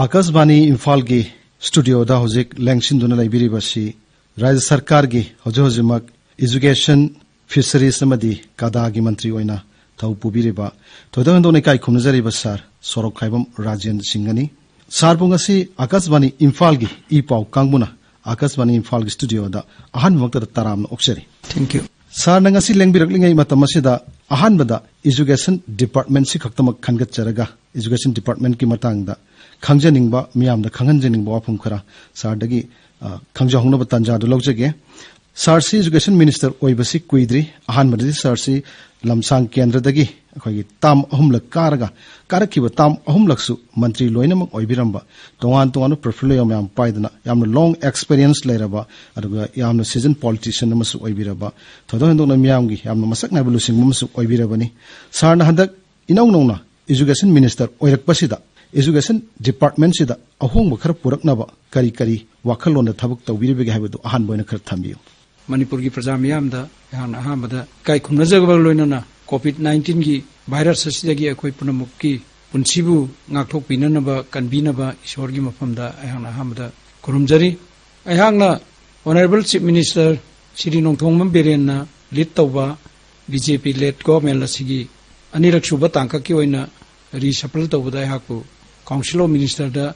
आकाशवाणी इम्फाल की स्टूडियो दा होजिक लेंगसिन लाइबिरिबसी राज्य सरकार की होजिमक एजुकेशन फिशरीज समदि कादा की मंत्री ओइना थौ पुबिरिबा थोदंदो ने काई खुमजरिबा सार सोरक खाइबम राजेंद्र सिंगनी सार पुंगसी आकाशवाणी इम्फाल की ई पाउ कांगमुना आकाशवाणी इम्फाल की स्टूडियो दा अहन वक्त तराम ओक्सरी थैंक यू सार नंगसी लेंगबिरकलिंगै मतमसिदा अहनबदा एजुकेशन डिपार्टमेंट सि खक्तमक खनगचरगा एजुकेशन डिपार्टमेंट की मतंगदा खंगजनिंगबा मियामदा खंगनजनिंगबा वाफम खरा सारदगी खंगजहोंगनबा तंजादु लौजगे सारसी एजुकेशन मिनिस्टर ओइबसी कुइद्री अहनबदि सारसी लमसांग केंद्रदगी अखोगी ताम अहुमलक कारखिबा ताम अहुमलकसु मंत्री लोइनमक ओइबिरंबा तोंगान प्रोफिलियो म्याम पाइदना यामना लॉन्ग एक्सपीरियंस लेरबा अदुगा यामना सीजन पॉलिटिशियन अमसु ओइबिरबा थोदोंदोंना मियामगी यामना मसक नाबलु सिंगमसु ओइबिरबनी सारना हंदक इनौनौना एजुकेशन मिनिस्टर ओइरकपसिदा एजुकेशन डिपार्टमेंट सिदा अहोंग खर पुरकनबा करी वाखलोन थबक तौबिरिबगे हाइबदु अहान बोइना खर थम्बियो मणिपुर की प्रजा मियामदा यान अहामदा काई खुमनजगबा लोइनना कोविड-19 की भाइरस असिदगी अखोई पुनमुक्की पुनसिबु ngaktok pinanaba kanbinaba ishorgi mafamda ayang ahamda kurumjari ayangna honorable chief minister Shri Nongthongmam Birenna lead tawba BJP led government asigi anirak suba tangka ki oina reshuffle tawbada ayakpu council of minister da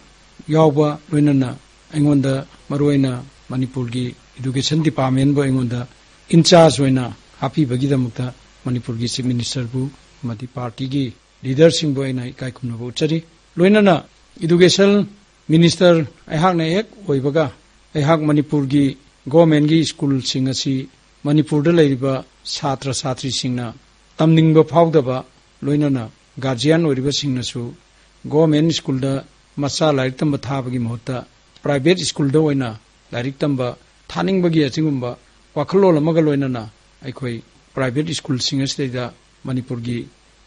yawba loinana aingonda maroina manipur gi education department bo aingonda in charge oina happy bagidamukta Manipur की chief minister बु मदी party की leader Singh बो इना इकाई खुमनबो उचरी लोइनना education minister अहाक ने एक ओइबगा अहाक मणिपुर की गवर्नमेंट की स्कूल सिंह असि मणिपुर द लेरिबा छात्र छात्री सिंहना तमनिंगबा फावदबा लोइनना गार्जियन ओइरिबा सिंहनसु गवर्नमेंट स्कूल द मसा लाइक तंबा थाबगी महत्ता प्राइवेट स्कूल द ओइना लाइक तंबा थानिंगबगी अचिंगुंबा वाखलोल अमगा लोइनना अखोई प्राइवेट स्कूल सिंह असदा मणिपुर की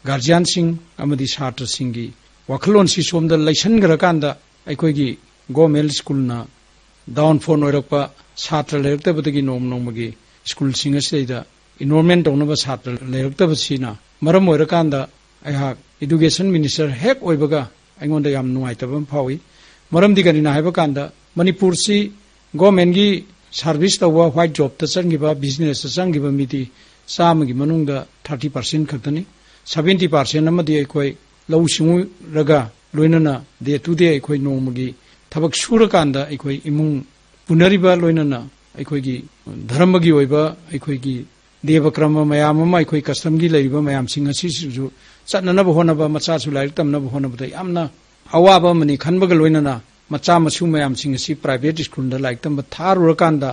गार्जियन सिंह अमदी छात्र सिंह की वाखलोन सी सोमदा लैसनग्रकांदा अखोई गवर्नमेंट स्कूल ना डाउनफॉल ओरकपा छात्र लेरक्तबदगी नोमगी स्कूल सिंह असदा इनरोलमेंट तौनबा छात्र लेरक्तबसीना मरम ओरकांदा अहा एजुकेशन मिनिस्टर हेक ओइबगा अइंगोंदा याम नुआइतबम फावी मरमदी करिना हाइबकांदा मणिपुर सी गवर्नमेंट की सर्विस तवा व्हाइट जॉब त चंगिबा बिजनेस चंगिबा मिदी सामगी मनुंगदा 30% खतनी 70% अमदी अखोई लौ सिंगु रगा लोइनना डे टू डे अखोई नोमगी थबक सुरकांदा अखोई इमुंग पुनरिबा लोइनना अखोईगी धर्मगी ओइबा अखोईगी देवक्रम मयाम अमा अखोई कस्टमगी लैरिबा मयाम सिंग असिसु चटननबा होनबा मचासु लाइक तमनबा होनबदा यामना अवाबा मनि खनबगा लोइनना मचा मसु मयाम सिंग असि प्राइवेट स्कूल दा लाइक तंबा थारुरकांदा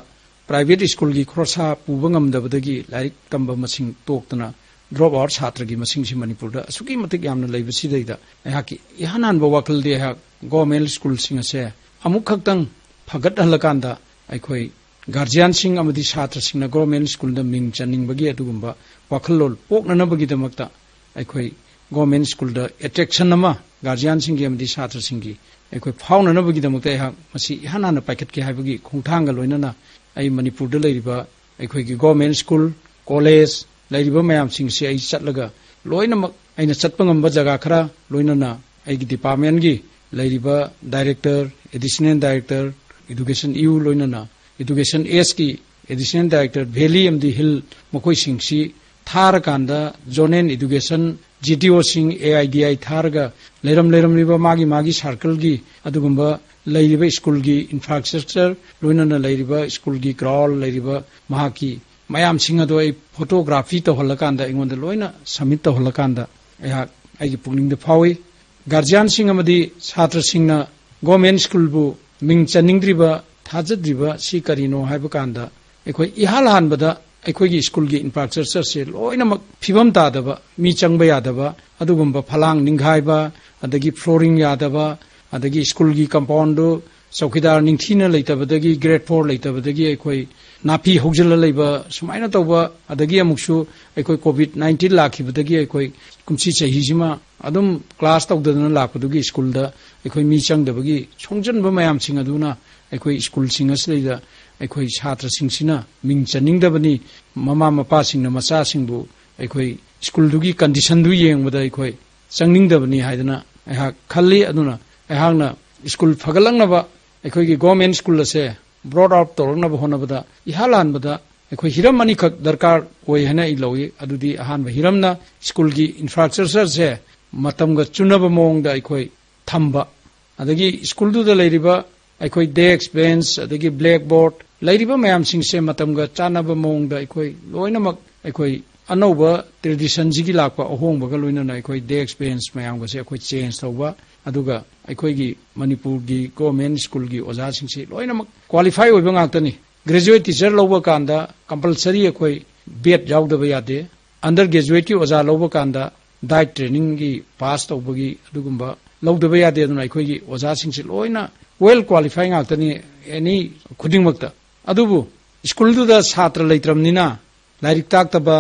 प्राइवेट स्कूल की खरसा पुबंगमदबदगी लाइक तंबा मसिंग तोक्तना ड्रॉप आउट छात्र की मसिंग सि मणिपुर दा असुकी मतिक यामना लैबसिदैदा अहाकी इहानान बो वाखल दे हा गवर्नमेंट स्कूल सिंग से अमुक खक्तंग फगत हलकांदा अखोई गार्जियन सिंग अमदी छात्र सिंग गवर्नमेंट स्कूल दा मिंग चनिंगबगी अदुगुंबा वाखलोल पोकननबगी दमक्ता अखोई गवर्नमेंट स्कूल दा अट्रैक्शन अमा गार्जियन सिंग की अमदी छात्र सिंग की अखोई फाउननबगी दमक्ता हा मसि इहानान पैकेट के हाइबगी खुंथांग लोइनना आई मणिपुर द लेरिबा अखोईगी गवर्नमेंट स्कूल कॉलेज लेरिबा मयाम सिंग से आई चटलगा लोइनमक आइना चटपंगम जगह खरा लोइनना आईगी डिपार्टमेंट की लेरिबा डायरेक्टर एडिशनल डायरेक्टर एजुकेशन यू लोइनना एजुकेशन एस की एडिशनल डायरेक्टर वैली एमदी हिल मकोई सिंग सी थारकांदा जोनेन एजुकेशन जीटीओ सिंग एआईडीआई थारगा लेरम रिबा मागी सर्कल की अदुगुंबा लैरिबा स्कूल की इंफ्रास्ट्रक्चर लोइनना लैरिबा स्कूल की ग्राउंड लैरिबा महाकी मयाम सिंह अदो आई फोटोग्राफी तो हलकांदा इंगोंदा लोइना सबमिट तो हलकांदा अहा आईगी पुनिंग द फावी गार्जियन सिंह अमदी छात्र सिंहना गवर्नमेंट स्कूल बु मिंग चनिंगद्रिबा थाजद्रिबा सी करिनो हाइबकांदा अखोई इहाल हानबदा अखोईगी स्कूल की इंफ्रास्ट्रक्चर से लोइनमक फिबम तादबा मी चंगबा यादबा अदुगुंबा फलांग निंगाइबा अदगी फ्लोरिंग यादबा अदगी स्कूल की कंपाउंड चौकीदार निंथीना लेतबदगी ग्रेड 4 लेतबदगी अखोई नाफी हौजल लेबा सुमाइना तौबा अदगी अमुक्सु अखोई कोविड-19 लाखिबदगी अखोई कुमसी चहीजिमा अदुम क्लास तौदना लापदुगी स्कूल दा अखोई मी चंगदबगी सोंजनबा मयाम सिंग अदुना अखोई स्कूल सिंग असलेदा अखोई छात्र सिंगसिना मिंग चनिंगदबनी ममा मपा सिंगना मचा सिंगबु अखोई स्कूल दुगी कंडीशन दु येंगबदा अखोई चंगनिंगदबनी हाइदना अहा खल्ली अदुना अहांगना स्कूल फगलंगनबा अखोई गवर्नमेंट स्कूल से ब्रॉड आउट तौरनबा होनबदा इहालानबदा अखोई हिरम अनी खक दरकार ओय हना इलोई अदुदी अहानबा हिरमना स्कूल की इंफ्रास्ट्रक्चर से मतमगा चुनबा मोंगदा अखोई थंबा अदगी स्कूल दुदा लेरिबा अखोई डेस्क बेंच अदगी ब्लैक बोर्ड लेरिबा मयाम सिंग से मतमगा चानबा मोंगदा अखोई लोइनमक अखोई अनौबा ट्रेडिशन जिगी लाकपा अहोंबगा लोइनना अखोई डेस्क बेंच मयामगा से अखोई चेंज तौबा अदुगा अखोईगी मणिपुर की गवर्नमेंट स्कूल की ओजा सिंग से लोइनमक क्वालिफाई ओइबा गाक्तनी ग्रेजुएट टीचर लौबा कांदा कंपलसरी अखोई बेट याउदबा यादे अंडर ग्रेजुएट की ओजा लौबा कांदा डाइट ट्रेनिंग की पास तौबगी अदुगुंबा लौदबा यादे अदुना अखोईगी ओजा सिंग से लोइना वेल क्वालिफाई गाक्तनी एनी खुदिंगमक्ता अदुबु स्कूल दुदा छात्र लेत्रमनिना लाइरिक ताक्तबा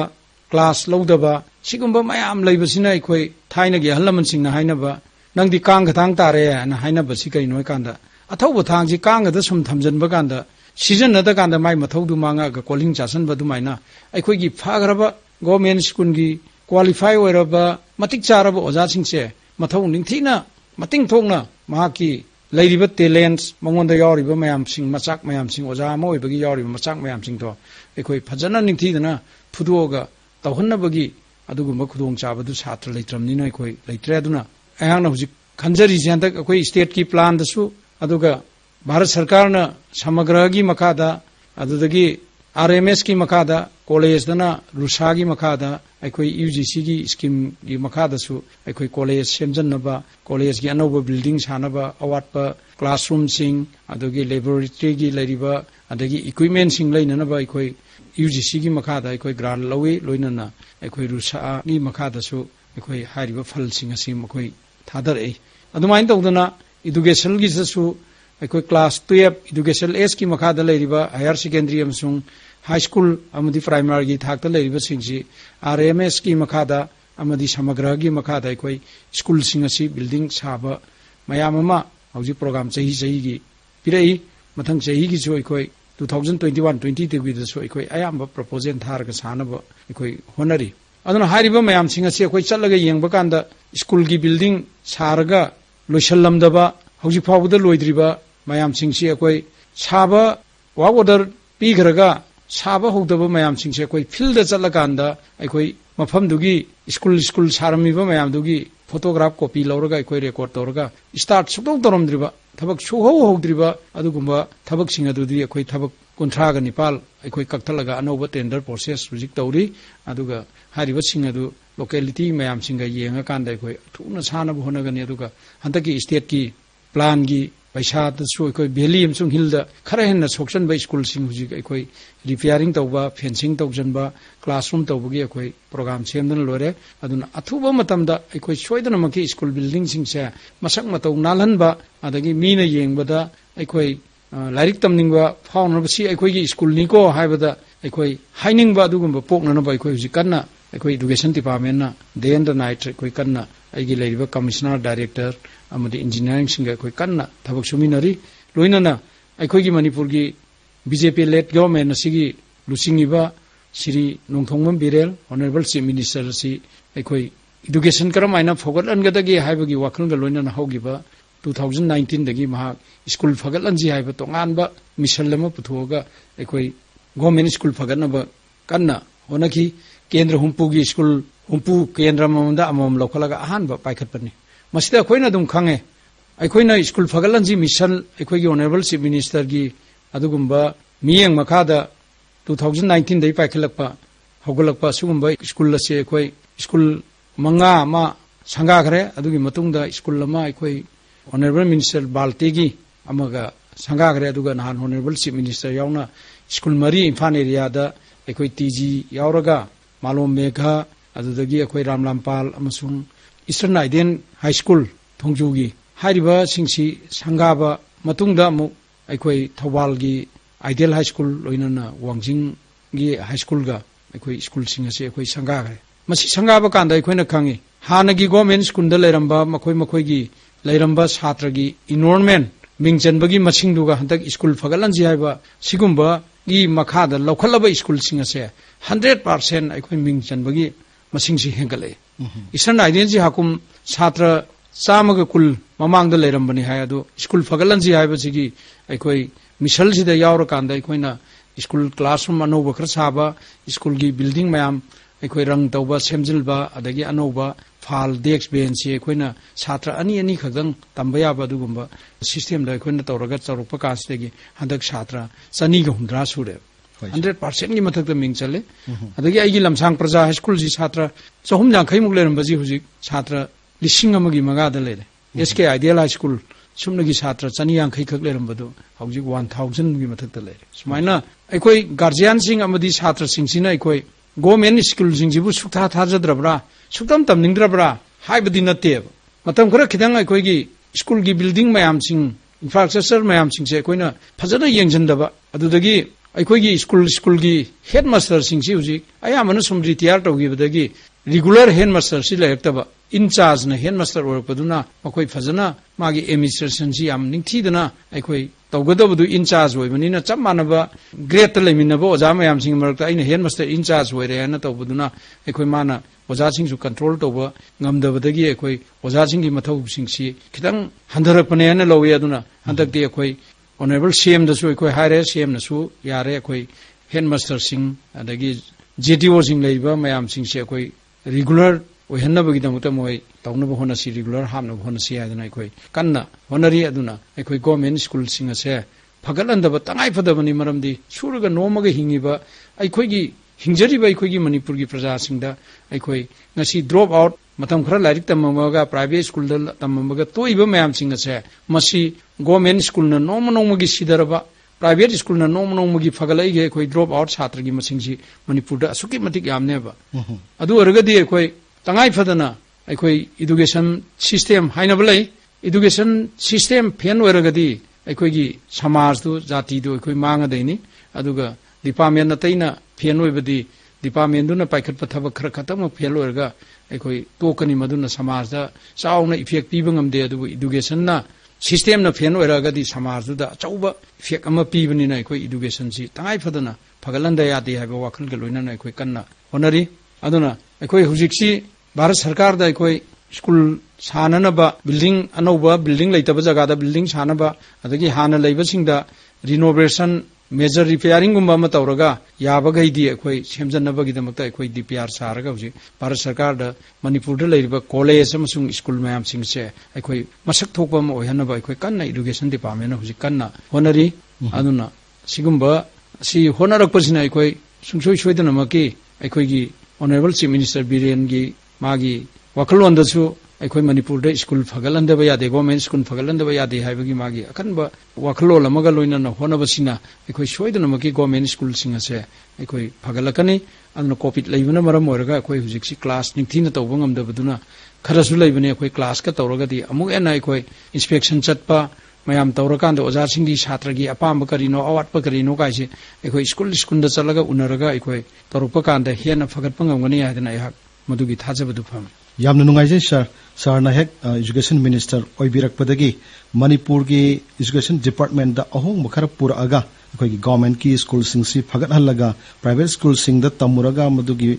क्लास लौदबा सिगुंबा मयाम लेबसिना अखोई थाइनगी अहलमनसिंगना हाइनबा नंदी कांग खतांग तारे ना हाइनबसि कइनो कांदा अथौबा थांगसि कांगदा सुम थमजनबा कांदा सीजन नदा कांदा माइ मथौदु मांगा ग कॉलिंग चासनबा दुमाइना अखोईगी फागरबा गवर्नमेंट स्कूल की क्वालिफाई ओइरबा मतिक चारबा ओजासिंगसे मथौ निंथिना मतिंग थोंना माकी लेरिबा टैलेंट्स मंगोंदा यावरिबा मयामसिंग मचाक मयामसिंग ओजा अमा ओइबगी यावरिबा मचाक मयामसिंग तो अखोई फजना निंथिदना फुदोगा तौहन्नबगी अदुगुंबा खुदोंग चाबदु छात्र लेत्रमनिना अखोई लेत्रे अदुना अहांना हुजिक खंजरी जेंदक अखोई स्टेट की प्लान दसु अदुगा भारत सरकार न समग्र की मखादा अदुदगी आरएमएस की मखादा कॉलेज दना रुसा की मखादा अखोई यूजीसी की स्कीम की मखादसु अखोई कॉलेज सेमजनबा कॉलेज की अनौबा बिल्डिंग सानबा अवाटपा क्लासरूम सिंग अदुगी लैबोरेटरी की लेरिबा अदगी इक्विपमेंट सिंग लेननबा अखोई यूजीसी की मखादा अखोई ग्रांट लौई लोइनना अखोई रुसा की मखादसु अखोई हारिबा फल सिंग असि मखोई थादरए अदुमाइन तौदना एजुकेशन की जसु अखोई क्लास 12 एजुकेशन एज की मखादा लेरिबा हायर सेकेंडरी अमसुंग हाई स्कूल अमदी प्राइमरी की थाकता लेरिबा सिंगसी आरएमएस की मखादा अमदी समग्र की मखादा अखोई स्कूल सिंग असि बिल्डिंग साबा मयाम अमा हौजि प्रोग्राम चही चही की पिरई मथंग चही की सु अखोई 2021-22 की दसु अखोई अयाम्बा प्रपोजल थारगा सानबा अखोई होनरी अदुना हारिबा मयाम सिंग असि अखोई चलगा येंबा कांदा स्कूल की बिल्डिंग सारगा लोइसलमदबा हौजि फावबदा लोइद्रिबा मयाम सिंगसी अखोई साबा वा ऑर्डर पीग्रगा साबा हौदबा मयाम सिंगसे अखोई फील्ड चलकांदा अखोई मफमदुगी स्कूल सारमिबा मयामदुगी फोटोग्राफ कॉपी लौरगा अखोई रेकॉर्ड तौरगा स्टार्ट सुतौ तौरमद्रिबा थबक सुहौ हौद्रिबा अदुगुंबा थबक सिंग अदुदी अखोई थबक 39 अखोई कक्थलगा अनौबा टेंडर प्रोसेस हुजिक तौरी अदुगा हारिबा सिंग अदु लोकेलिटी मयाम सिंगा येंगा कांदा अखोई थुना सानबा होनगनी अदुगा हंतकी स्टेट की प्लान की पैसा दसु अखोई वैली अमसुंग हिलदा खरा हेन्ना सोक्सनबा स्कूल सिंग हुजिक अखोई रिपेयरिंग तौबा फेंसिंग तौजनबा क्लासरूम तौबगी अखोई प्रोग्राम सेमदन लोरे अदुना अथुबा मतमदा अखोई सोइदनमकी स्कूल बिल्डिंग सिंगसे मसक मतौ नालहनबा अदगी मीना येंगबदा अखोई लाइरिक तमनिंगबा फाउनबसी अखोईगी स्कूल निको हाइबदा अखोई हाइनिंगबा अदुगुंबा पोकननबा अखोई हुजिक कन्ना अखोई एजुकेशन डिपार्टमेंट ना डे एंड नाइट अखोई कन्ना अगी लेरिबा कमिश्नर डायरेक्टर अमदी इंजीनियरिंग सिंग अखोई कन्ना थबक सुमिनरी लोइनना अखोईगी मणिपुर की बीजेपी लेड गवर्नमेंट असिगी लुसिंगिबा Shri Nongthombam Biren honourable chief minister असि अखोई एजुकेशन करमाइना फोगटलनगदगी हाइबगी वाखलगा लोइनना हौगिबा 2019 दगी महा स्कूल फगटलनजी हाइबा तोंगानबा मिशन लमा पुथोगा अखोई गवर्नमेंट स्कूल फगटनबा कन्ना होनकी केंद्र हुंपुगी स्कूल हुंपु केंद्र ममदा अमम लौखलगा अहानबा पाइखतपनी मसिदा अखोइना दुम खांगे अखोइना स्कूल फगटलनजी मिशन अखोइगी ऑनरेबल चीफ मिनिस्टर की अदुगुंबा मियेंग मखादा 2019 दई पाइखलकपा हौगलकपा सुगुंबा स्कूल असे अखोई स्कूल मंगा अमा संगाखरे अदुगी मतुंगदा स्कूल अमा अखोई ऑनरेबल मिनिस्टर बाल्टेगी अमगा संगाखरे अदुगा नहान ऑनरेबल चीफ मिनिस्टर यावना स्कूल मरी इम्फान एरियादा अखोई टीजी यावरगा मालोम मेघा अदुदगी अखोई रामलामपाल अमसुंग ईस्टर्न आइडेन हाई स्कूल थोंजुगी हारिबा सिंगसी संगाबा मतुंगदा अमु अखोई थौबालगी आइडियल हाई स्कूल लोइनना वांजिंग गी हाई स्कूल गा अखोई स्कूल सिंग असे अखोई संगाखरे मसी संगाबा कांदा अखोइना खांगी हानगी गवर्नमेंट स्कूल दा लेरंबा मखोई मखोईगी लेरंबा छात्रगी इनरोलमेंट मिंगचनबगी मसिंगदुगा हंतक स्कूल फगलनजी हाइबा सिगुंबा गी मखादा लौखलबा स्कूल सिंग असे 100% अखोई मिंगचनबगी मसिंगसी हेंगले ईस्टर्न आइडेन जी हाकुम छात्र चामग कुल ममांग द लेरंबनी हाय अदु स्कूल फगलनजी हायबसिगी अखोई मिसल सिदा यावर कांदा अखोइना स्कूल क्लासरूम अनोब खर साबा स्कूल की बिल्डिंग मयाम अखोई रंग तौबा सेमजिलबा अदगी अनोबा फाल डेस्क बेंच से अखोइना छात्र अनि अनि खगदंग तंबा याबा दुगुंबा सिस्टम दा अखोइना तौरगा चौरपा कासदेगी हंदक छात्र चनी ग हुंद्रा सुरे 100% की मथक मिंग चले अदगी आइगी लमसांग प्रजा हाई स्कूल जी छात्र 250 मुक लेरंबजी हुजिक छात्र 1,000 लेरे एसके आइडियल हाई स्कूल सुमनगी छात्र 250 खक लेरंबदो हौजिक 1000 की मथक लेरे सुमाइना अखोई गार्जियन सिंग अमदी छात्र सिंगसिना अखोई गवर्नमेंट स्कूल सिंगजिबु सुक्था थाजद्रबरा सुक्तम तमनिंगद्रबरा हाइबदी नतेब मतम खरा खिदंग अखोईगी स्कूल की बिल्डिंग मयाम सिंग इंफ्रास्ट्रक्चर मयाम सिंग से अखोइना फजना येंजनदबा अदुदगी अखोईगी स्कूल की हेडमास्टर सिंगसी हुजिक अयामन सुम रिटायर तौगिबदगी रेगुलर हेडमास्टर सि लेरक्तबा इंचार्ज न हेडमास्टर ओरपदुना मखोई फजना मागी एडमिनिस्ट्रेशन सि याम निंगथीदना अखोई तौगदबदु इंचार्ज होइबनिना चप मानबा ग्रेड त लेमिनबा ओजा मयाम सिंग मरक्ता अइना हेडमास्टर इंचार्ज होइरेना तौबदुना अखोई माना ओजा सिंगसु कंट्रोल तौबा ngamdabadagi अखोई ओजा सिंगी मथौ सिंगसी खितंग हंधरपनेना लौवे अदुना हंदकति अखोई ऑनरेबल सीएम दसु अखोई हायरे सीएम नसु यारे अखोई हेडमास्टर सिंग अदगी जेटीओ सिंग लेबा मयाम सिंग से अखोई रेगुलर ओहनबगिदमत मोय तौनब होनसी रेगुलर हामनब होनसी आदना अखोई कन्ना होनरी अदुना अखोई गवर्नमेंट स्कूल सिंग असे फगलंदब तंगाई फदबनी मरमदी सुरगा नोमगा हिंगिबा अखोईगी हिंजरीबा अखोईगी मणिपुर की प्रजा सिंगदा अखोई ngasi drop out matam khara lairik tamamaga private school da tamamaga toiba mayam sing ase masi government school na noma gi sidaraba private school na noma gi fagalai ge khoi drop out chhatra gi masing si manipur da asuki matik yamne ba adu orgadi khoi tangai phadana khoi education system haina balai education system fen orgadi khoi gi samaj du jati du khoi manga deini aduga department na taina fen oibadi department duna paikhat pathaba khara khatam fail orga अखोई तोकनी मदुना समाज दा Chowna effect पीबा ngamde adu education na system na फेन ओरगदी समाज दुदा चौबा effect अमा पीबनिना अखोई education si tangai Fadna फगलंदा यादे हाबा वाखल ग लोइना अखोई कन्ना होनरी अदुना अखोई हुजिक्सी भारत सरकार दा अखोई स्कूल साननबा बिल्डिंग अनौबा बिल्डिंग लेतबा जगह दा बिल्डिंग सानबा अदगी हाना लेबसिंगदा रिनोवेशन मेजर रिपेयरिंग गुम्बा म तौरगा याबगैदी अखोई सेमजनबगिदमक्ता अखोई डीपीआर सारगा हुजि भारत सरकार दा मणिपुर दा लेरिबा कॉलेज अमसुंग स्कूल मयाम सिंगसे अखोई मसक थोकबा म ओहनबा अखोई कन्ना एजुकेशन डिपार्टमेंट हुजि कन्ना होनरी अदुना सिगुम्बा सि होनरकपसिना अखोई सुंसोय सोयदनमकी अखोईगी ऑनरेबल चीफ मिनिस्टर बीरेन गी मागी वखलोंदसु अखोई मणिपुर दा स्कूल फगलंदबा यादे गवर्नमेंट स्कूल फगलंदबा यादे हाइबगी मागी अखनबा वखलो लमगा लोइना होनबसिना अखोई सोयदनमकी गवर्नमेंट स्कूल सिंग असे अखोई फगलकनी अदुना कोविड लेबना मरम ओरगा अखोई हुजिक्सी क्लास निंगथीना तौबा ngamdabaduna खरसु लेबने अखोई क्लास का तौरगदी अमुक एना अखोई इंस्पेक्शन चटपा मयाम तौरकांद ओजा सिंगी छात्रगी अपाम करिनो अवाटपा करिनो काइसे अखोई स्कूल दा चलगा उनरगा अखोई तौरपा कांद हेना फगतपा ngamgani हादना यहा मदुगी थाजबदु फम यामना नुंगाइजे सर ना हेक एजुकेशन मिनिस्टर ओइबिरकपदगी मणिपुर की एजुकेशन डिपार्टमेंट दा अहोंग मखर पुरअगा अखोई गवर्नमेंट की स्कूल सिंगसी फगत हलगा प्राइवेट स्कूल सिंग दा तमुरगा मदुगी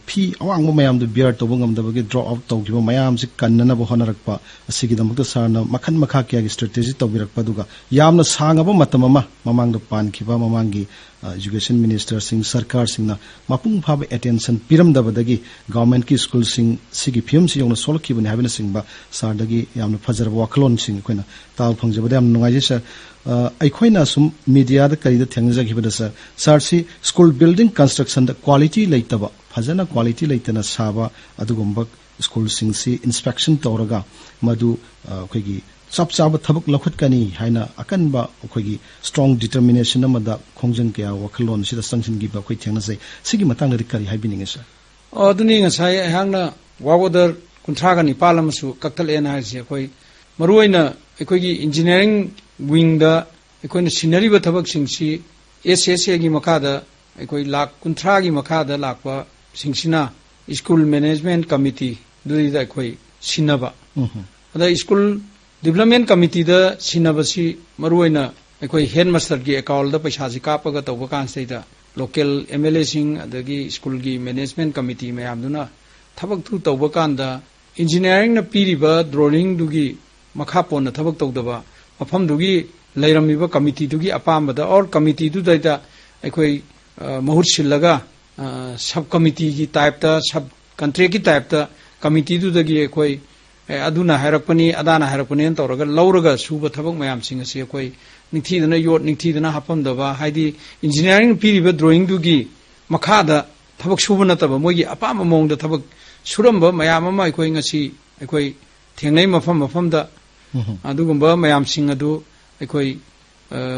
फी अवांग मयाम दु बियर तोबो ngamdabagi ड्रॉप आउट तौगिबो मयाम सि कन्नना बो होनरकपा असिगी दमक सरना मखन मखा किया की स्ट्रेटेजी तौबिरकपा दुगा यामना सांगबो मतममा ममांग द पानखिबा ममांगी एजुकेशन मिनिस्टर सिंग सरकार सिंगना मपुंग फाबे अटेंशन पिरमदबदगी गवर्नमेंट की स्कूल सिंग सिगी फिल्म सि योना सोलखिबनि हाबना सिंगबा सारदगी यामना फजरब वखलोन सिंग कोइना ताव फंगजबदा याम नुंगाइजे सर अखोइना सुम मीडिया द करिदा थेंगजगिबदा सर सी स्कूल बिल्डिंग कंस्ट्रक्शन द क्वालिटी लेतबा फजना क्वालिटी लेतना साबा अदुगुंबा स्कूल सिंग सी इंस्पेक्शन तौरगा मदु अखोइगी चप चाब थबक लखुटकनी हाइना अकनबा अखोइगी स्ट्रांग डिटरमिनेशन अमदा खोंजंग क्या वखलोन सिदा संगसिनगिबा अखोइ थेंगनसै सिगी मतंग करी हाइबिनिंग सर अदुनि ngасai हांगना वावदर कुंथ्रागनि पालमसु कक्तलेन हाइसे अखोइ मरुइना अखोइगी इंजीनियरिंग विंग दा अखोइना सिनरीबा थबक सिंगसी एसएसए गी मखादा अखोइ लाख कुंथ्रागी मखादा लाखवा सिंगसिना स्कूल मैनेजमेंट कमिटी दुइदा अखोइ सिनबा अदा स्कूल डेवलपमेंट कमिटी दा सिनबसी मरुइना अखोइ हेडमास्टर की अकाउंट दा पैसा जि कापगा तौबा कांसैदा लोकल एमएलए सिंग अदगी स्कूल की मैनेजमेंट कमिटी मयामदुना थबक थु तौबा कांदा इंजीनियरिंग न पीरिबा ड्राइंग दुगी मखा पोन थबक तौदबा मफम दुगी लेरमिबा कमिटी दुगी अपामबदा और कमिटी दुदैदा अखोई महुत सिल्लगा सब कमिटी की टाइप ता सब कंट्री की टाइप ता कमिटी दुदगी अखोई अदुना हायरकपनी अदाना हायरकपनी तौरगा लौरगा सुब थबक मयाम सिंग से अखोई निथीदना योट निथीदना हापमदबा हाइदी इंजीनियरिंग पीरिबा ड्राइंग दुगी मखादा थबक सुब नतबा मोगी अपाम मोंगदा थबक सुरंबा मयाम अमा अखोई ngasi अखोई थेंगनै मफम मफमदा अदुगुंबा मयाम सिंग अदु अखोई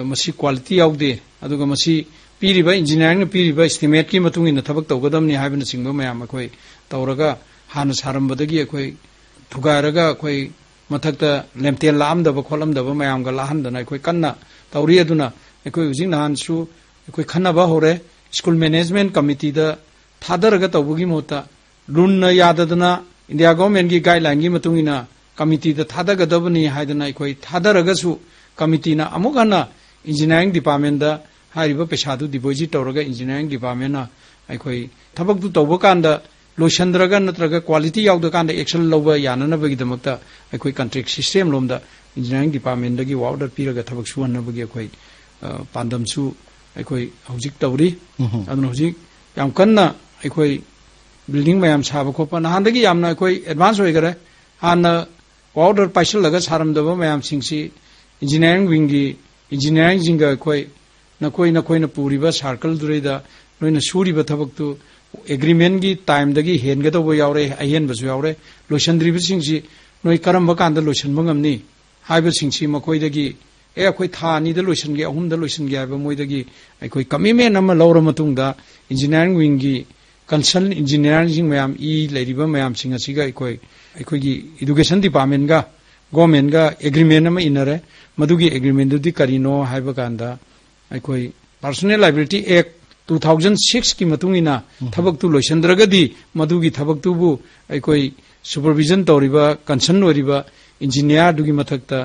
मसी क्वालिटी याउदे अदुगा मसी पीरिबा इंजीनियरिंग पीरिबा एस्टिमेट की मतुंगिना थबक तौगदमनि हाइबना सिंगबा मयाम अखोई तौरगा हाना सारंबदगी अखोई थुगारगा अखोई मथक्ता लेमतेल लामदबा खोलमदबा मयामगा लाहनदना अखोई कन्ना तौरी अदुना अखोई हुजिं नहानसु अखोई खन्नबा होरे स्कूल मैनेजमेंट कमिटी दा थादरगा तौबगी मोता रुन याददना इंडिया गवर्नमेंट की गाइडलाइन की मतुंगिना कमिटी दा थादगदबनी हाइदना अखोई थादरगसु कमिटी ना अमुक हना इंजीनियरिंग डिपार्टमेंट दा हारिबा पैसादु डिपोजिट तौरगा इंजीनियरिंग डिपार्टमेंट ना अखोई थबकदु तौबा कांदा लोइसंद्रगा नत्रगा क्वालिटी याउदा कांदा एक्शन लौबा याननबगी दमकता अखोई कॉन्ट्रैक्ट सिस्टम लोमदा इंजीनियरिंग डिपार्टमेंट दगी वार्डर पीरगा थबक सुहनबगी अखोई पांदमसु अखोई हौजिक तौरी अदुन हौजिक याम कन्ना अखोई बिल्डिंग मयाम साबा खोपा नहानदगी यामना अखोई एडवांस होइगरे हाना वार्डर पाइसलगा सारमदबा मयाम सिंगसी इंजीनियरिंग विंगी इंजीनियरिंग जिंगा अखोई नखोई पूरीबा सर्कल दुरेदा नोइना सूरीबा थबकतु एग्रीमेंट की टाइम दगी हेनगदबो यावरे अहेनबसु यावरे लोइसंद्रिबा सिंगसी नोइ करमबा कांदा लोइसनबा ngamni हाइबा सिंगसी मखोइदगी अखोई था अनिदा लोइसनगे अहुमदा लोइसनगे हाइबा मोइदगी अखोई कमिटमेंट अमा लौर मतुंगदा इंजीनियरिंग विंगी कंसर्न इंजीनियरिंग मयाम ई लेरिबा मयाम सिंग असिगा अखोई एजुकेशन डिपार्टमेंट गा गवर्नमेंट गा एग्रीमेंट अमा इनरे मदुगी एग्रीमेंट दुदी करिनो हाइबा कांदा अखोई पर्सनल लायबिलिटी एक्ट 2006 की मतुंगिना थबकतु लोइसंद्रगदी मदुगी थबकतुबु अखोई सुपरविजन तौरिबा कंसर्न ओरिबा इंजीनियर दुगी मथक्ता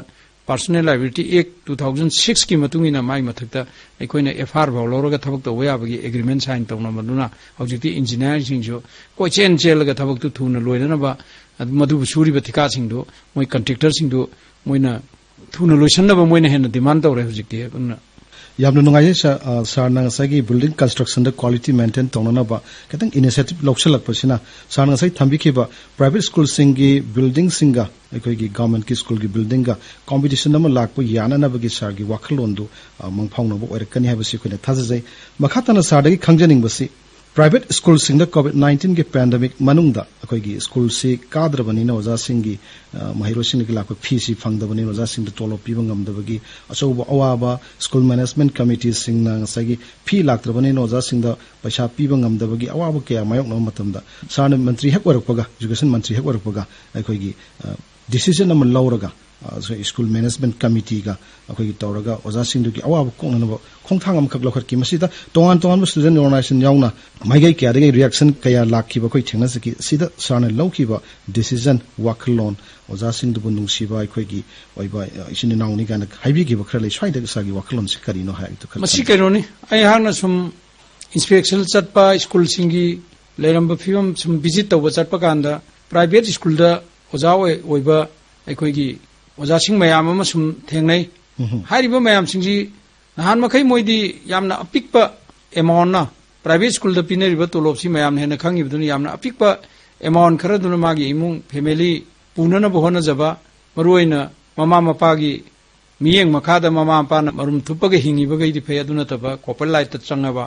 पर्सनल लायबिलिटी एक्ट 2006 की मतुंगिना माइ मथक्ता अखोइना एफआर भाव लौरगा थबक तौबा याबगी एग्रीमेंट साइन तौनमदुना हौजिकति इंजीनियर सिंगजो कोइचेन चेलगा थबकतु थुना लोइननबा मदुबु सुरिबा थिका सिंगदो मोइ कॉन्ट्रैक्टर सिंगदो मोइना थुना लोइसननबा मोइना हेना डिमांड तौरे हौजिकति अदुना यामना नुंगाइ सारना ngasai बिल्डिंग कंस्ट्रक्शन द क्वालिटी मेंटेन तौननबा खतंग इनिशिएटिव लौसलकपसिना सारना ngasai थंबिखिबा प्राइवेट स्कूल सिंगी बिल्डिंग सिंगा अखोइगी गवर्नमेंट की स्कूल की बिल्डिंग गा कंपटीशन अमा लाकपो याननबगी सारगी वाखलोंदु मंगफाउनबो ओरकनी हाबसि खने थाजजै मखातना सारदगी खंजनिंगबसि प्राइवेट स्कूल सिंग कोविड-19 के पैंडेमिक मनुंगदा अखोइगी स्कूल से काद्रबनिना ओजा सिंगी महिरो सिंगी लाप फी सी फंगदबनि ओजा सिंग तोलो पीब ngamdabagi अचौब अवाबा स्कूल मैनेजमेंट कमिटी सिंगना ngasai फी लाक्त्रबनि ओजा सिंग पैसा पीब ngamdabagi अवाबा कया मायोक न मतमदा सारन मंत्री हेक वरकपगा एजुकेशन मंत्री हेक वरकपगा अखोइगी डिसीजन अम लौरगा स्कूल मैनेजमेंट कमिटी का अखोइगी तौरगा ओजा सिंगदुगी अवाबा कोननब खोंथांग अमखक लखरकी मसिदा तोंगान तोंगान स्टूडेंट ऑर्गेनाइजेशन याउना माइगै क्यादगे रिएक्शन कया लाखिबा कोइ थेंगनसकी सिदा सारना लौखिबा डिसीजन वाखलोन ओजा सिंगदुबु नुंसिबा अखोइगी ओइबा इसिनि नाउनि गाना हाइबिगिबा खरलै स्वाइदा सागी वाखलोन से करिनो हाय तो खल मसि कैरोनी आइ हांना सुम इंस्पेक्शन चटपा स्कूल सिंगी लेरंब फिवम सुम विजिट तौबा चटपा कांदा प्राइवेट स्कूल दा ओजा ओइबा अखोइगी ओजा सिंग मयाम अमा सुम थेंगनै हारिबा मयाम सिंजी नहान मखै मोइदी यामना अपिकपा एमाउंट ना प्राइवेट स्कूल दा पिनरिबा तोलोबसी मयाम हेना खंगिबदुन यामना अपिकपा एमाउंट खरा दुना मागी इमुंग फैमिली पुनना बहोना जबा मरुइना ममा मपागी मियेंग मखादा ममा मपाना मरुम थुपगा हिंगिबगैदि फै अदुना तबा कॉपर लाइट ता चंगबा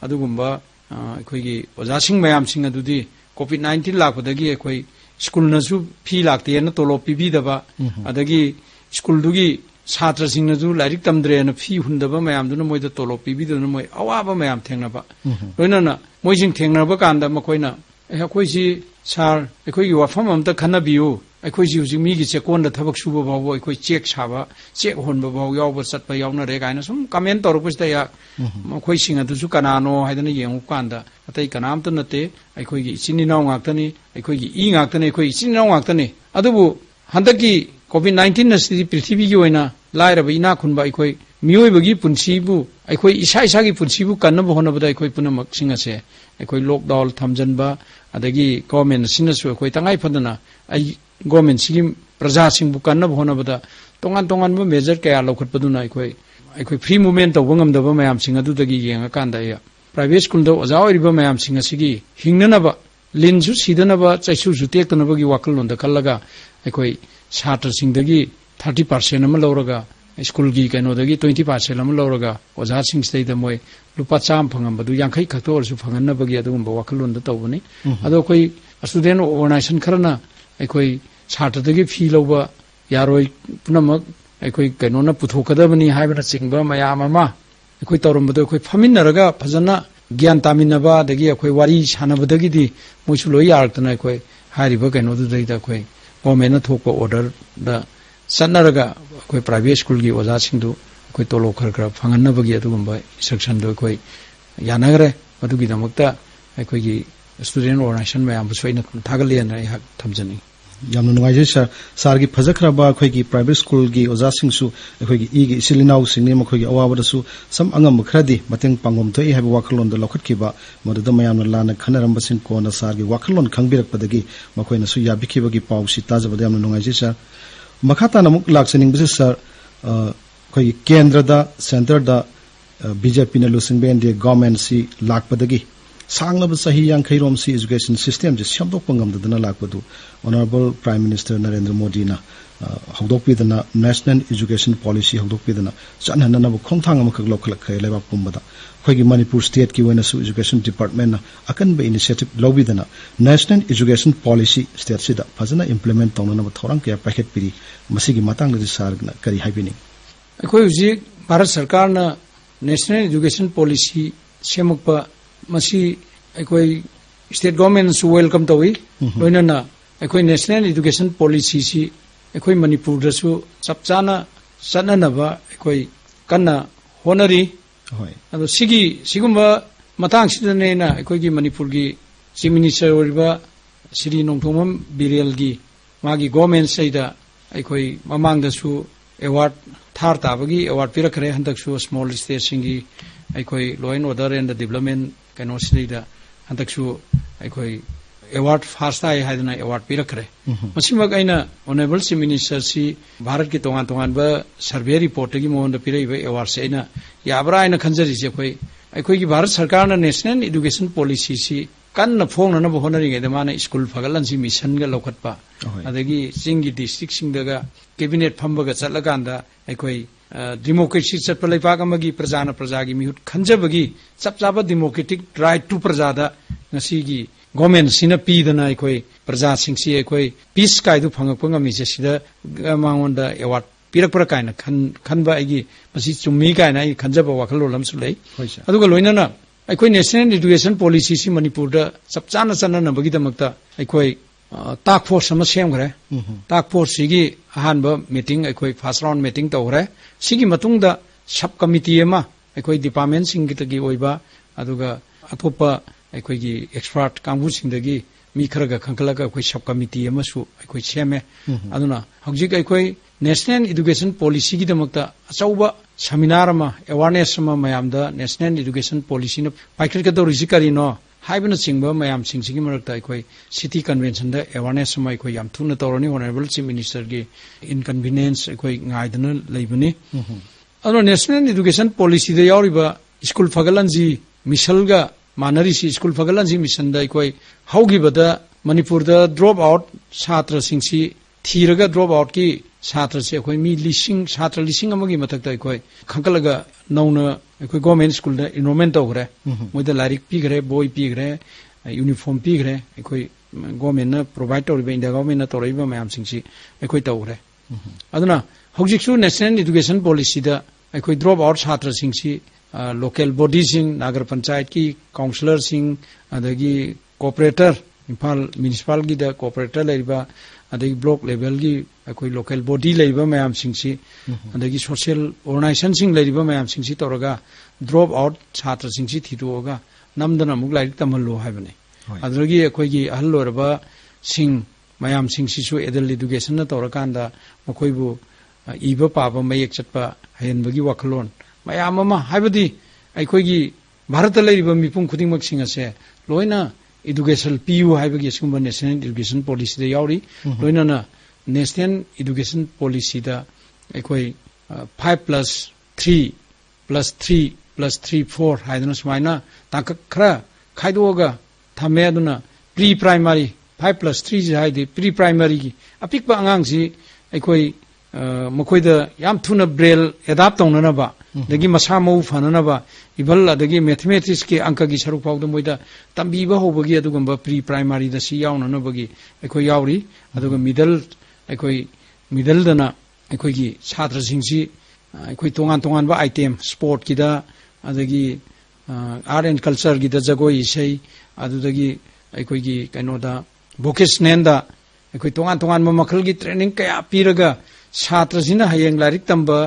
अदुगुंबा अखोइगी ओजासिंग मयाम सिंग अदुदी कोविड-19 लाखपदगी अखोइ स्कूल नसु फी लाक्तेना तोलोब पिबिदबा अदगी स्कूल दुगी छात्र सिंगनजु लाइरिक तमद्रेना फी हुंदबा मयामदुना मोइदा तोलोब पिबिदुना मोइ अवाबा मयाम थेंगनबा लोइनना मोइजिंग थेंगनबा कांदा मखोइना अखोइसि सार अखोइगी वाफम अमता खनाबियु अखोइसि हुजि मिगी चेकोनदा थबक सुबा बावो अखोइ चेक साबा चेक होनबा बाव यावबा चटपा यावना रे गायना सुम कमेंट तौरपसिदा या मखोइ सिंग अदुसु कनानो हाइदना येंगु कांदा अतै कनामत नते अखोइगी इचिनिनाव गाक्तनी अखोइगी ई गाक्तनी अखोइ इचिनिनाव गाक्तनी अदुबु हंदकी कोविड-19 नसि पृथ्वी की ओइना लाइरबा इना खुनबा अखोइ मियोइबगी पुंसीबु अखोई इसा इसागी पुंसीबु कन्नब होनबदा अखोई पुनमक सिंगसे अखोई लॉकडाउन थमजनबा अदगी गवर्नमेंट सिनसु अखोई तंगाई फदना आई गवर्नमेंट सिगी प्रजा सिंगबु कन्नब होनबदा तोंगान तोंगान बो मेजर कया लौखटपदुना अखोई फ्री मूवमेंट तौब ngамदबा मयाम सिंग अदुदगी येंगा कांदा या प्राइवेट स्कूल दो ओजा ओरिबा मयाम सिंग असिगी हिंगननबा लिनसु सिदनबा चैसुसु टेक्तनबगी वाखललोंद खल्लगा अखोई छात्र सिंगदगी 30% अमा लौरगा स्कूल की कनोदगी 20% अमा लौरगा ओजा सिंग स्टेद मोय लुपा चाम फंगमबदु यांखै खक्तो ओरसु फंगनबगी अदुगुंबा वाखललोंद तौबनी अदो अखोई स्टूडेंट ऑर्गेनाइजेशन खरना अखोई छात्रदगी फी लौबा यारोय पुनमक अखोई कनोना पुथोकदबनी हाइबना चिंगबा मयाम अमा अखोई तौरमबदो अखोई फमिनरगा फजना ज्ञान तामिनबा दगी अखोई वारी सानबदगी मोइसु लोय यारक्तना अखोई हारिबा कनोदुदैदा अखोई गवर्नमेंट थोकपा ऑर्डर दा सन्नरगा अखोई प्राइवेट स्कूल की ओजा सिंदु अखोई तोलो खरखर फंगनबगी अदुगुंबा इंस्ट्रक्शन दो अखोई यानगरे अदुगी दमक्ता अखोई की स्टूडेंट ऑर्गेनाइजेशन मयाम सोइना थागलेना हाक थमजनी यामना नुवाइजे सर सार की फजखरबा अखोई की प्राइवेट स्कूल की ओजा सिंगसु अखोई की इगी इसिलिनाउ सिंगने मखोई की अवाबदसु सम अंगम खरदी मतंग पांगम थोई हाबा वाखलोन द लखटखिबा मदद मयामना लाना खनरमबसिंग कोना सार की वाखलोन खंगबिरकपदगी मखोइनासु याबिखिबगी पाउसि ताजबद यामना नुवाइजे सर मखाता नमुक लाक्सनिंगबसे सर अखोई केंद्रदा सेंटरदा बीजेपी न लुसिंगबेंदे गवर्नमेंट सी लाकपदगी सांगलब सही यांखैरोम सी education system J सेमदोकप ngamdadana lakpadu honorable prime minister narendra modi na hawdokpidana national education policy hawdokpidana chanhanana bu khongthang amakak lokhal khai leba pumbada khoigi manipur state ki wena su education department na akan be initiative lobidana national education policy state sida phajana implement tawna na thorang kya packet piri masigi matang da sargna kari haibini khoi uji bharat sarkar na national education policy semukpa मसी अखोई state government सु welcome तोई लोइनना अखोई national education policy सी अखोई मणिपुर दसु चपचाना सननबा अखोई कन्ना honorary होय अदो सिगुंबा मतांग सिदनेना अखोई की मणिपुर की चीफ मिनिस्टर ओरिबा श्री नोंथोमम बिरेल की मागी गवर्नमेंट सैदा अखोई ममांग दसु अवार्ड थार ताबगी अवार्ड पिरखरे हंदकसु स्मॉल स्टेट सिंगी अखोई law and order and development कनो सिदा हंदकसु अखोई अवार्ड फास्ट आय हाइदना अवार्ड पिरखरे मसिमक आइना ऑनरेबल चीफ मिनिस्टर सी भारत की तोंगान तोंगान बा सर्वे रिपोर्ट की मोहन पिरैबे अवार्ड से आइना याबरा आइना खंजरी से अखोई की भारत सरकार ना नेशनल एजुकेशन पॉलिसी सी कन्न फोंगना होनरी गे माना स्कूल फगलनसी मिशन गा लौखटपा अदगी चिंगी डिस्ट्रिक्ट सिंगदगा कैबिनेट फंबगा चलगांदा अखोई डेमोक्रेसी चटप लेपाक अमगी प्रजाना प्रजागी मिहुत खंजबगी चपचाबा डेमोक्रेटिक राइट टू प्रजादा ngasi गवर्नमेंट सिना पीदना अखोई प्रजा सिंगसी अखोई पीस कायदु फंगकप ngami सिदा मांगोंदा अवार्ड पिरकपर कायना खनबा आगी मसी चुम्मी कायना आई खंजबा वाखलोलमसु लै अदुगा लोइनाना अखोई नेशनल एजुकेशन पॉलिसी सी मणिपुर दा चपचाना चननबगी दमकता अखोई ताक फोर्स सम सेमगरे ताक फोर्स सिगी अहानबा मीटिंग अखोई फर्स्ट राउंड मीटिंग तौरे सिगी मतुंगदा सब कमिटी एमा अखोई डिपार्टमेंट सिंग गितगी ओइबा अदुगा अतोपा अखोई की एक्सपर्ट कांगु सिंगदगी मी खरगा खंखलगा अखोई सब कमिटी एमासु अखोई सेमे अदुना हौजिक अखोई नेशनल एजुकेशन पॉलिसी की दमकता अचौबा सेमिनार मा अवेयरनेस मा मयामदा नेशनल एजुकेशन पॉलिसी न पाइखर का दौरिसि करिनो हाइबना चिंगबा मयाम सिंगसिगी मरकता अखोई सिटी कन्वेंशन दा अवेयरनेस मा अखोई याम थुना तौरनी ऑनरेबल चीफ मिनिस्टर की इनकन्वीनियंस अखोई गाइदना लेबनी अदो नेशनल एजुकेशन पॉलिसी दा यावरिबा स्कूल फगलनजी मिसलगा मानरिसी स्कूल फगलनजी मिशन दा अखोई हौगिबदा मणिपुर दा ड्रॉप आउट छात्र सिंगसी थीरगा ड्रॉप आउट की छात्र से अखोई मी लिसिंग छात्र लिसिंग अमगी मथकता अखोई खंकलगा नौना अखोई गवर्नमेंट स्कूल दा इनरोलमेंट तौगरे मोइदा लारिक पिगरे बोय पिगरे यूनिफॉर्म पिगरे अखोई गवर्नमेंट ना प्रोवाइड तौरिबा इंडिया गवर्नमेंट ना तौरिबा मयाम सिंगसी अखोई तौगरे अदुना हौजिकसु नेशनल एजुकेशन पॉलिसी दा अखोई ड्रॉप आउट छात्र सिंगसी लोकल बॉडी सिंग नगर पंचायत की काउंसलर सिंग अदगी कोऑपरेटर इम्फाल म्युनिसिपल की दा कोऑपरेटर लेबा अदगी ब्लॉक लेवल की अखोई लोकल बॉडी लेबा मयाम सिंगसी अदगी सोशल ऑर्गेनाइजेशन सिंग लेबा मयाम सिंगसी तौरगा ड्रॉप आउट छात्र सिंगसी थीदोगा नमदना मुक लाइक तमहल्लो हाइबने अदगी अखोई की अहल लोरबा सिंग मयाम सिंगसीसु एडल्ट एजुकेशन ना तौरकांदा मखोइबु इबा पाबा मयेक चटपा हयनबगी वखलोन मयाम अमा हाइबदी अखोगी भारत लेरिबा मिपुम खुदिंगमक सिंग असे लोइना एजुकेशन पीयू हाइबगी सिगुम्बा नेशनल एजुकेशन पॉलिसी दे यावरी लोइना ना नेशनल एजुकेशन पॉलिसी दा अखोई 5+3+3+3+4 हाइदना सुमाइना ताक खरा खाइदोगा थमे अदुना प्री प्राइमरी 5+3 हाइदे प्री प्राइमरी की अपिक अंगांग सी अखोई मखोइदा याम थुना ब्रेल एडाप्ट तौननबा दगी मसा मौ फननबा इबल अदगी मैथमेटिक्स के अंक की सरुक फाउदा मोइदा तंबीबा होबगी अदुगंबा प्री प्राइमरी दा सी यावननबगी अखोई यावरी अदुगा मिडल दना अखोई की छात्र सिंगसी अखोई तोंगान तोंगान बा आइटम स्पोर्ट की दा अदगी आर्ट एंड कल्चर की दा जगोई इसै अदुदगी अखोई की कइनोदा वोकेशनल दा अखोई तोंगान तोंगान मखल की ट्रेनिंग कया पीरगा छात्र सिना हयेंग लारिक तंबा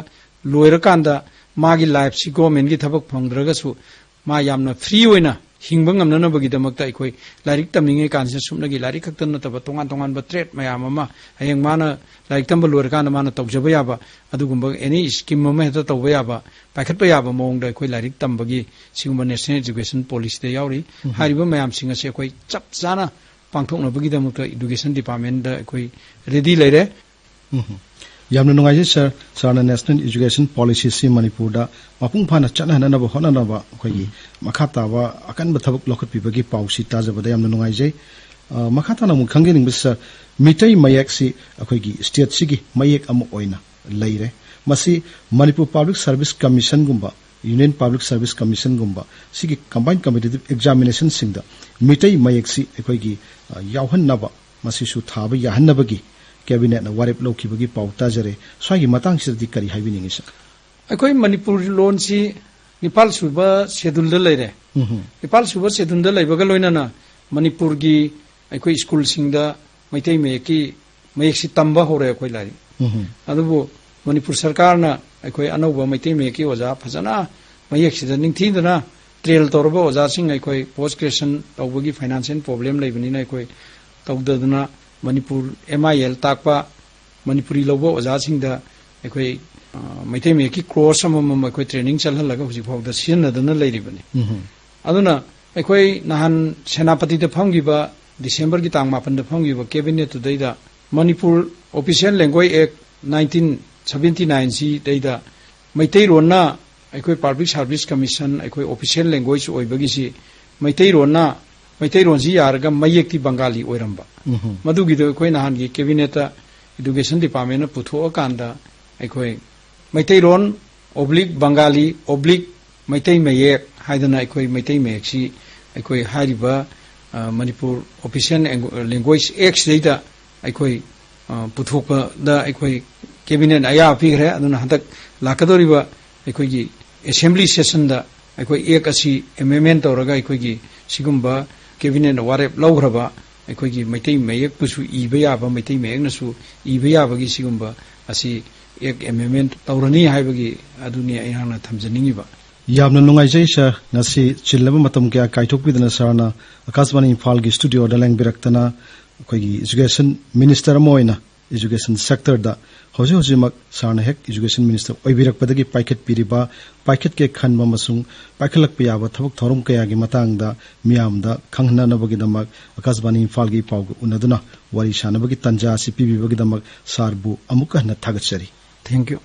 लोयरकांदा मागी लाइफ सी गवर्नमेंट की थबक फंगद्रगसु मा यामना फ्री होइना हिंगबा ngamnanabagidamakta अखोई लारिक तमनिंगे कानसे सुमनगी लारिक खक्तन नतबा तोंगान तोंगान बा ट्रेड मयाम अमा हयेंग माना लारिक तंबा लोयरकांदा माना तौजबा याबा अदुगुंबा एनी स्कीम अमा हेता तौबा याबा पाइखतबा याबा मोंगदा अखोई लारिक तंबगी सिगुंबा नेशनल एजुकेशन पॉलिसी दे यावरी हारिबा मयाम सिंग असे अखोई चप जाना पांथोकनबगीदमक्ता एजुकेशन डिपार्टमेंट दा अखोई रेडी लेरे यामना नुंगाइजे सर सरना नेशनल एजुकेशन पॉलिसी सी मणिपुर दा मपुंग फाना चनहननब होननब अखोई मखातावा अकन बथबक लखतपिबगी पाउसी ताजबदा यामना नुंगाइजे मखाताना मु खंगेनिंग सर मिटै मयक सी अखोई स्टेट सिगी मयक अम ओइना लेरे मसी मणिपुर पब्लिक सर्विस कमीशन गुंबा यूनियन पब्लिक सर्विस कमीशन गुंबा सिगी कंबाइंड कॉम्पिटिटिव एग्जामिनेशन सिंगदा मिटै मयक सी अखोई यावहन्नब मसी सु थाबा याहन्नबगी कैबिनेट ना वारेप लौखिबगी पाउ ताजरे स्वागी मतंग सिदि करी हाइबिनिंग सर अखोई मणिपुर लोन सी नेपाल सुबा शेड्यूल द लेरे नेपाल सुबा शेड्यूल द लेबगा लोइनाना मणिपुर की अखोई स्कूल सिंगदा मैतै मेकी मयेक सी तंबा होरे अखोई लारी अदुबो मणिपुर सरकार ना अखोई अनौबा मैतै मेकी ओजा फजना मयेक सिदा निंगथिदना ट्रेल तौरबा ओजा सिंग अखोई पोस्ट ग्रेजुएशन तौबगी फाइनेंशियल प्रॉब्लम लेबनिना अखोई तौददना मणिपुर MIL ताकपा मणिपुरी लौबा ओजा सिंगदा अखोई मैतै मेकी कोर्स अमम अखोई ट्रेनिंग चलहलगा हुजि फाउदा सिनदना लेरिबनि अदुना अखोई नहान सेनापति द फंगिबा डिसेंबर की तांग 8 द फंगिबा कैबिनेट तुदैदा मणिपुर ऑफिशियल लैंग्वेज एक्ट 1979 सी दैदा मैतै रोना अखोई पब्लिक सर्विस कमीशन अखोई ऑफिशियल लैंग्वेज ओइबगी सी मैतै रोना मैतै रोनजी यारगा मयेक्ति बंगाली ओइरंबा मदुगिदो अखोई नहान की कैबिनेट एजुकेशन डिपार्टमेंट पुथो कांदा अखोई मैतै रोन ओब्लिक बंगाली ओब्लिक मैतै मयेक हाइदना अखोई मैतै मयेक सी अखोई हारिबा मणिपुर ऑफिशियल लैंग्वेज एक्ट दैदा अखोई पुथोकपा दा अखोई कैबिनेट आया पिगरे अदुना हदक लाकदोरिबा अखोई की असेंबली सेशन दा अखोई एक असि अमेंडमेंट तौरगा अखोई की सिगुंबा कैबिनेट वारेप लौग्रबा अखोई की मैतै मयेक पुसु इबा याबा मैतै मयेक नसु इबा याबगी सिगुंबा असि एक अमेंडमेंट तौरनी हाइबगी अदुनी अयाना थमजनिंगिबा यामना नुंगाइजे सर नसी चिल्लबा मतम क्या काइथोकपिदना सरना आकाशवाणी इम्फाल की स्टूडियो दलैंग बिरक्तना अखोई एजुकेशन मिनिस्टर मोइना एजुकेशन सेक्टर दा होजे होजेमक सरना हेक एजुकेशन मिनिस्टर ओइबिरकपदगी पाइखत पिरिबा पाइखत के खनबा मसुंग पाइखलक पियाबा थबक थोरम कयागी मतंगदा मियामदा खंगनानबगिदमक आकाशवाणी इम्फाल की पाउ उनदुना वारी सानबगी तंजा सि पिबिबगिदमक सारबु अमुक हना थागतसरी थैंक यू।